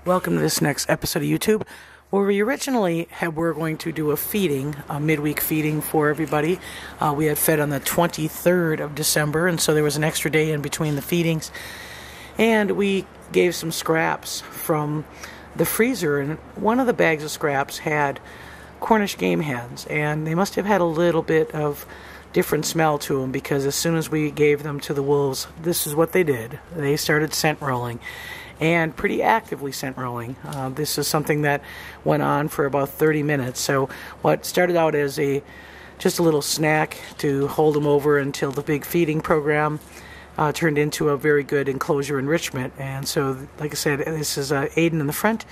Welcome to this next episode of YouTube, where we originally were going to do a midweek feeding for everybody. We had fed on the 23rd of December, and so there was an extra day in between the feedings. And we gave some scraps from the freezer, and one of the bags of scraps had Cornish game hens, and they must have had a little bit of different smell to them, because as soon as we gave them to the wolves, this is what they did. They started scent rolling, and pretty actively scent rolling. This is something that went on for about 30 minutes. So what started out as just a little snack to hold them over until the big feeding program turned into a very good enclosure enrichment. And so, like I said, this is Aiden in the front,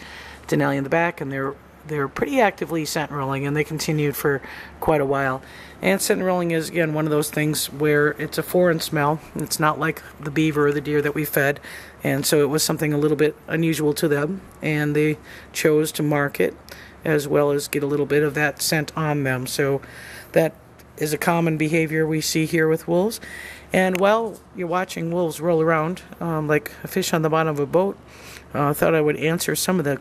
Denali in the back, and they're pretty actively scent rolling, and they continued for quite a while. And scent rolling is, again, one of those things where it's a foreign smell. It's not like the beaver or the deer that we fed, and so it was something a little bit unusual to them, and they chose to mark it as well as get a little bit of that scent on them. So that is a common behavior we see here with wolves. And while you're watching wolves roll around like a fish on the bottom of a boat, I thought I would answer some of the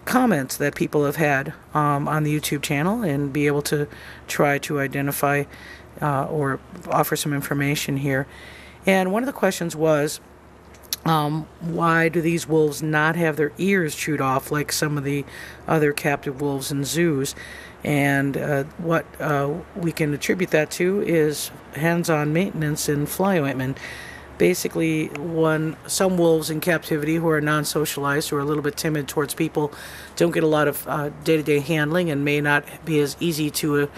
comments that people have had on the YouTube channel and be able to try to identify or offer some information here. And one of the questions was, why do these wolves not have their ears chewed off like some of the other captive wolves in zoos? And what we can attribute that to is hands-on maintenance and fly ointment. Basically, when some wolves in captivity who are non-socialized, who are a little bit timid towards people, don't get a lot of day-to-day handling and may not be as easy to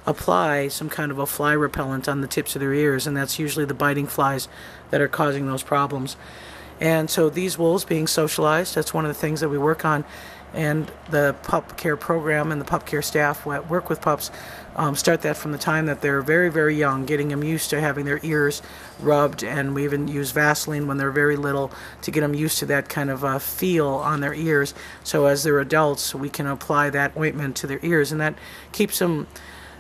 apply some kind of a fly repellent on the tips of their ears, and that's usually the biting flies that are causing those problems. And so these wolves being socialized, that's one of the things that we work on. And the pup care program and the pup care staff that work with pups start that from the time that they're very, very young, getting them used to having their ears rubbed, and we even use Vaseline when they're very little to get them used to that kind of feel on their ears. So as they're adults, we can apply that ointment to their ears, and that keeps them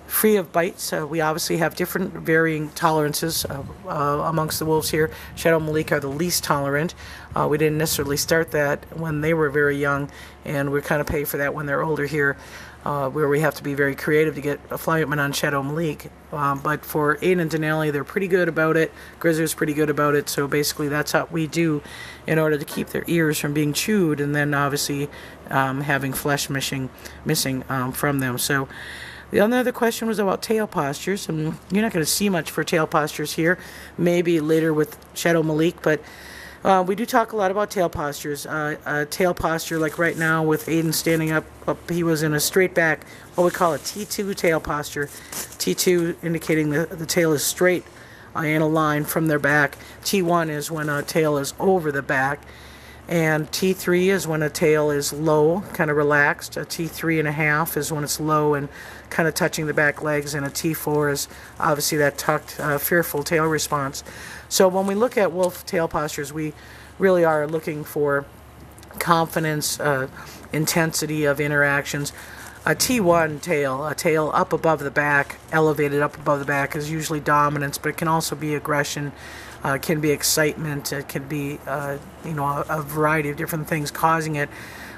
free of bites. We obviously have different varying tolerances amongst the wolves here. Shadow and Malik are the least tolerant. We didn't necessarily start that when they were very young, and we kind of pay for that when they're older here, where we have to be very creative to get a fly ointment on Shadow and Malik. But for Aiden and Denali, they're pretty good about it. Grizzer's pretty good about it. So basically that's what we do in order to keep their ears from being chewed, and then obviously having flesh missing from them. So the other question was about tail postures, and you're not going to see much for tail postures here, maybe later with Shadow Malik, but we do talk a lot about tail postures. Tail posture, like right now with Aiden standing up, he was in a straight back, what we call a T2 tail posture. T2 indicating the tail is straight in a line from their back. T1 is when a tail is over the back. And T3 is when a tail is low, kind of relaxed. A T3.5 is when it's low and kind of touching the back legs. And a T4 is obviously that tucked, fearful tail response. So when we look at wolf tail postures, we really are looking for confidence, intensity of interactions. A T1 tail, a tail up above the back, elevated up above the back, is usually dominance, but it can also be aggression. It can be excitement. It can be, a variety of different things causing it.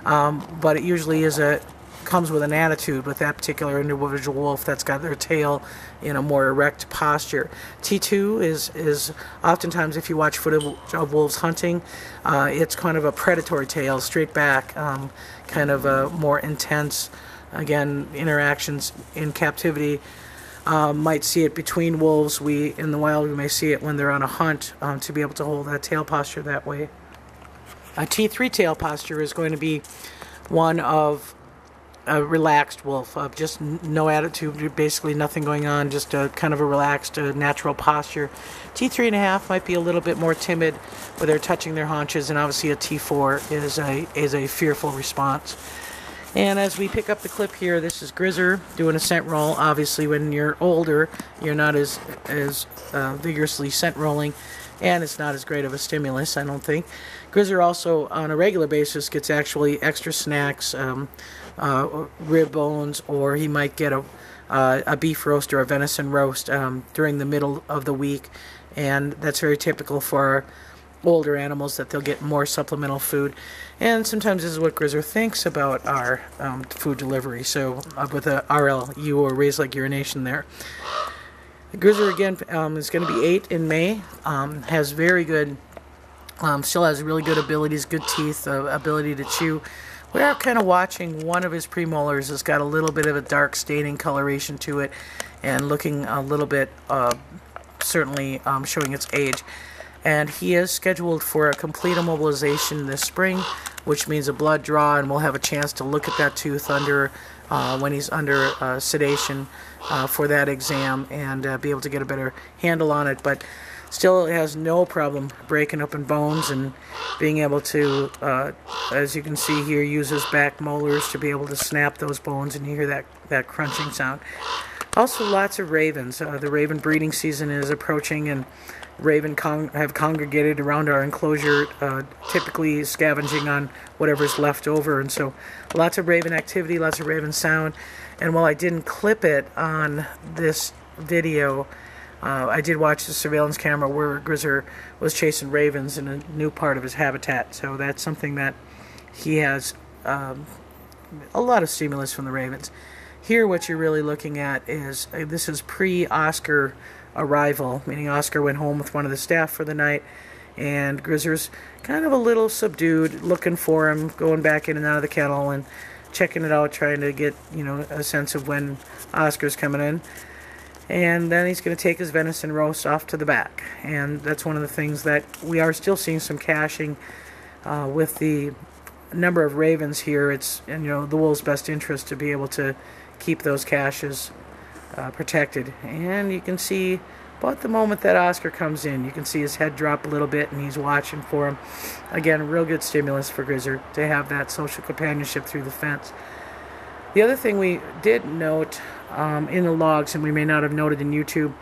But it usually comes with an attitude with that particular individual wolf that's got their tail in a more erect posture. T2 is oftentimes, if you watch footage of wolves hunting, it's kind of a predatory tail, straight back, kind of a more intense, again, interactions in captivity. Might see it between wolves. In the wild, we may see it when they're on a hunt to be able to hold that tail posture that way. A T3 tail posture is going to be one of a relaxed wolf, of just no attitude, basically nothing going on, just a kind of a relaxed, natural posture. T3.5 might be a little bit more timid, where they're touching their haunches, and obviously a T4 is a fearful response. And as we pick up the clip here, this is Grizzer doing a scent roll. Obviously, when you're older, you're not as vigorously scent rolling, and it's not as great of a stimulus, I don't think. Grizzer also, on a regular basis, gets actually extra snacks, rib bones, or he might get a beef roast or a venison roast during the middle of the week, and that's very typical for older animals that they'll get more supplemental food. And sometimes this is what Grizzer thinks about our food delivery. So with a RLU, or raised like urination there. Grizzer again is going to be 8 in May. Has very good, still has really good abilities, good teeth, ability to chew. We are kind of watching one of his premolars has got a little bit of a dark staining coloration to it, and looking a little bit, certainly showing its age. And he is scheduled for a complete immobilization this spring, which means a blood draw, and we'll have a chance to look at that tooth under when he's under sedation for that exam, and be able to get a better handle on it. But still has no problem breaking open bones and being able to, as you can see here, use his back molars to be able to snap those bones, and you hear that crunching sound. Also, lots of ravens. The raven breeding season is approaching, and raven have congregated around our enclosure, typically scavenging on whatever's left over, and so lots of raven activity, lots of raven sound. And while I didn't clip it on this video, I did watch the surveillance camera where Grizzer was chasing ravens in a new part of his habitat, so that's something that he has a lot of stimulus from the ravens. Here what you're really looking at is, this is pre-Oscar arrival, meaning Oscar went home with one of the staff for the night, and Grizzer's kind of a little subdued, looking for him, going back in and out of the kennel and checking it out, trying to get, you know, a sense of when Oscar's coming in. And then he's going to take his venison roast off to the back. And that's one of the things that we are still seeing some caching with the number of ravens here. It's in, you know, the wolves' best interest to be able to keep those caches protected. And you can see about the moment that Oscar comes in, you can see his head drop a little bit, and he's watching for him. Again, real good stimulus for Grizzer to have that social companionship through the fence. The other thing we did note in the logs, and we may not have noted in YouTube,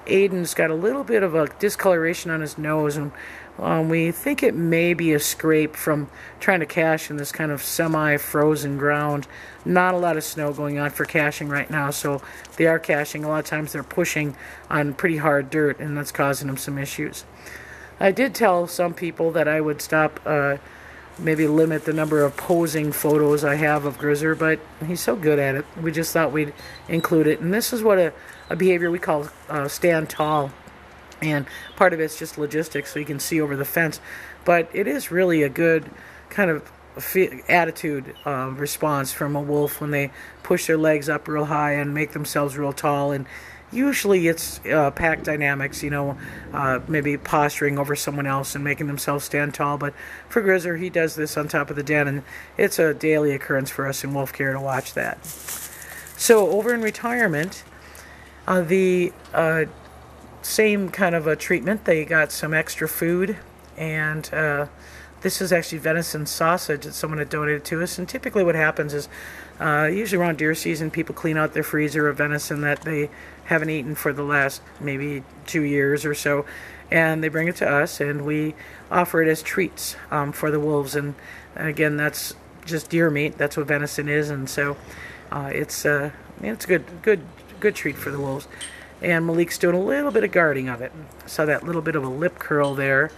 Aiden's got a little bit of a discoloration on his nose, and we think it may be a scrape from trying to cache in this kind of semi-frozen ground. Not a lot of snow going on for caching right now, so they are caching. A lot of times they're pushing on pretty hard dirt, and that's causing them some issues. I did tell some people that I would stop, maybe limit the number of posing photos I have of Grizzer, but he's so good at it, we just thought we'd include it. And this is what a behavior we call stand tall. And part of it's just logistics, so you can see over the fence. But it is really a good kind of attitude response from a wolf when they push their legs up real high and make themselves real tall. And usually it's pack dynamics, you know, maybe posturing over someone else and making themselves stand tall. But for Grizzer, he does this on top of the den, and it's a daily occurrence for us in wolf care to watch that. So over in retirement, the same kind of a treatment. They got some extra food, and this is actually venison sausage that someone had donated to us. And typically what happens is, usually around deer season, people clean out their freezer of venison that they haven't eaten for the last maybe 2 years or so, and they bring it to us, and we offer it as treats for the wolves. And again, that's just deer meat. That's what venison is, and so it's a good treat for the wolves. And Malik's doing a little bit of guarding of it. Saw that little bit of a lip curl there.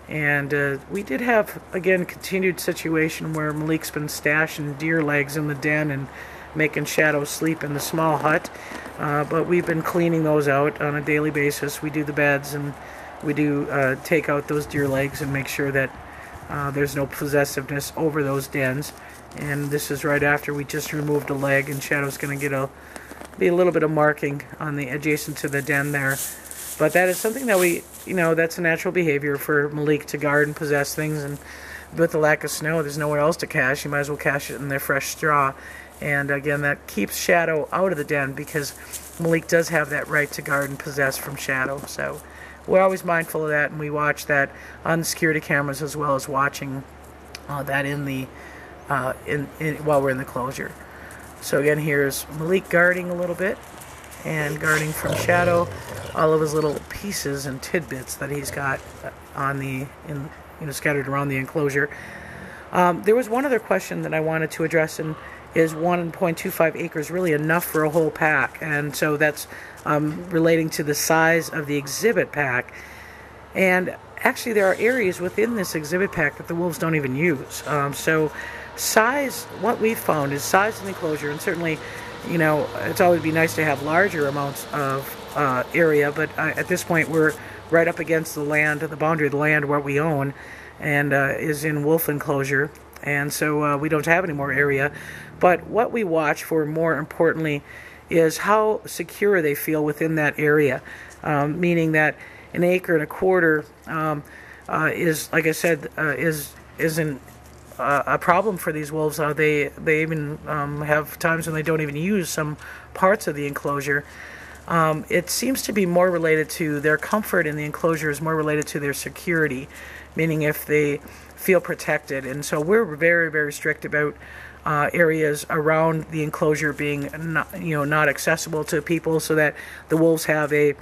And we did have, again, continued situation where Malik's been stashing deer legs in the den and making Shadow sleep in the small hut. But we've been cleaning those out on a daily basis. We do the beds, and we do take out those deer legs and make sure that there's no possessiveness over those dens. And this is right after we just removed a leg, and Shadow's going to be a little bit of marking on the adjacent to the den there. But that is something that we, you know, that's a natural behavior for Malik to guard and possess things. And with the lack of snow, there's nowhere else to cache. You might as well cache it in their fresh straw. And again, that keeps Shadow out of the den, because Malik does have that right to guard and possess from Shadow. So we're always mindful of that, and we watch that on the security cameras, as well as watching that in the while we're in the closure. So again, here's Malik guarding a little bit, and guarding from Shadow all of his little pieces and tidbits that he's got on scattered around the enclosure. There was one other question that I wanted to address, and is 1.25 acres really enough for a whole pack? And so that's relating to the size of the exhibit pack. And actually there are areas within this exhibit pack that the wolves don't even use. So size, what we've found is size of the enclosure, and certainly, you know, it's always be nice to have larger amounts of area, but at this point we're right up against the land, the boundary of the land what we own, and is in wolf enclosure, and so we don't have any more area. But what we watch for, more importantly, is how secure they feel within that area, meaning that an acre and a quarter is, like I said, isn't a problem for these wolves. They even have times when they don't even use some parts of the enclosure. It seems to be more related to their comfort in the enclosure, is more related to their security, meaning if they feel protected. And so we're very, very strict about areas around the enclosure being not accessible to people, so that the wolves have a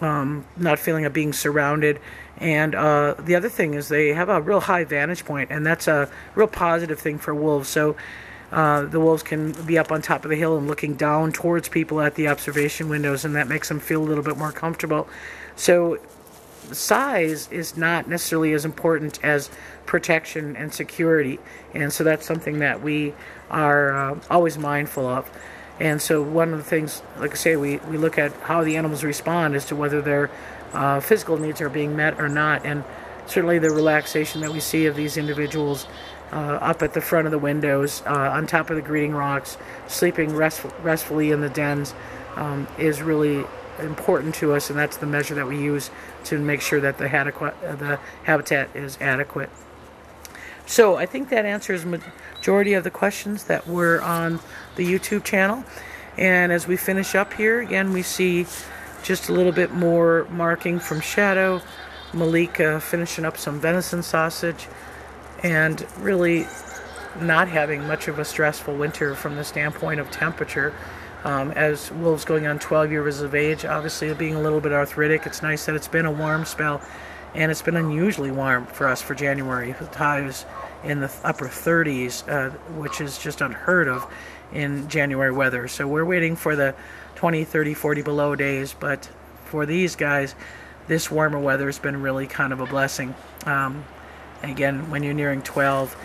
not feeling of being surrounded. And the other thing is they have a real high vantage point, and that's a real positive thing for wolves. So the wolves can be up on top of the hill and looking down towards people at the observation windows, and that makes them feel a little bit more comfortable. So size is not necessarily as important as protection and security, and so that's something that we are always mindful of. And so one of the things, like I say, we look at how the animals respond as to whether their physical needs are being met or not. And certainly the relaxation that we see of these individuals up at the front of the windows, on top of the greeting rocks, sleeping restfully in the dens, is really important to us, and that's the measure that we use to make sure that the habitat is adequate. So I think that answers majority of the questions that were on the YouTube channel. And as we finish up here, again, we see just a little bit more marking from Shadow, Malik finishing up some venison sausage, and really not having much of a stressful winter from the standpoint of temperature. As wolves going on 12 years of age, obviously being a little bit arthritic, it's nice that it's been a warm spell, and it's been unusually warm for us for January, with highs in the upper 30s, which is just unheard of in January weather. So we're waiting for the 20, 30, 40 below days, but for these guys, this warmer weather has been really kind of a blessing. Again, when you're nearing 12,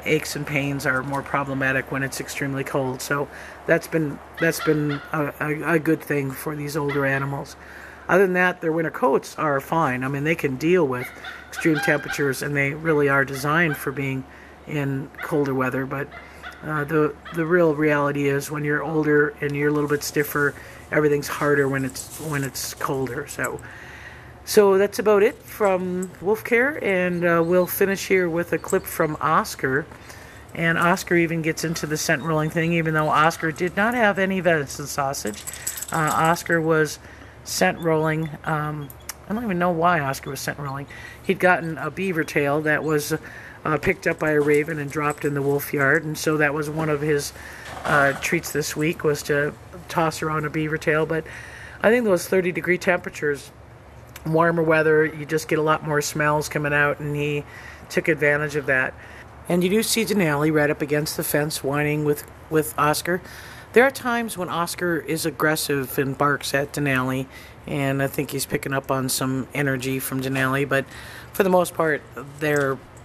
aches and pains are more problematic when it's extremely cold. So that's been a good thing for these older animals. Other than that, their winter coats are fine. I mean, they can deal with extreme temperatures, and they really are designed for being in colder weather. But the real reality is, when you're older and you're a little bit stiffer, everything's harder when it's colder. So that's about it from Wolf Care, and we'll finish here with a clip from Oscar. And Oscar even gets into the scent rolling thing, even though Oscar did not have any venison sausage. Oscar was scent rolling. I don't even know why Oscar was scent rolling. He'd gotten a beaver tail that was picked up by a raven and dropped in the wolf yard, and so that was one of his treats this week, was to toss around a beaver tail. But I think those 30-degree temperatures, warmer weather, you just get a lot more smells coming out, and he took advantage of that. And you do see Denali right up against the fence whining with Oscar. There are times when Oscar is aggressive and barks at Denali, and I think he's picking up on some energy from Denali, but for the most part,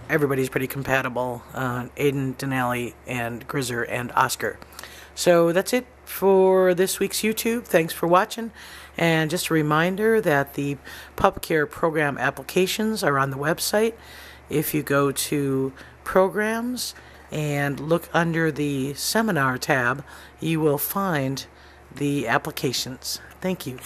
everybody's pretty compatible. Aiden, Denali, and Grizzer, and Oscar. So that's it for this week's YouTube. Thanks for watching. And just a reminder that the pup care program applications are on the website. If you go to Programs and look under the Seminar tab, you will find the applications. Thank you.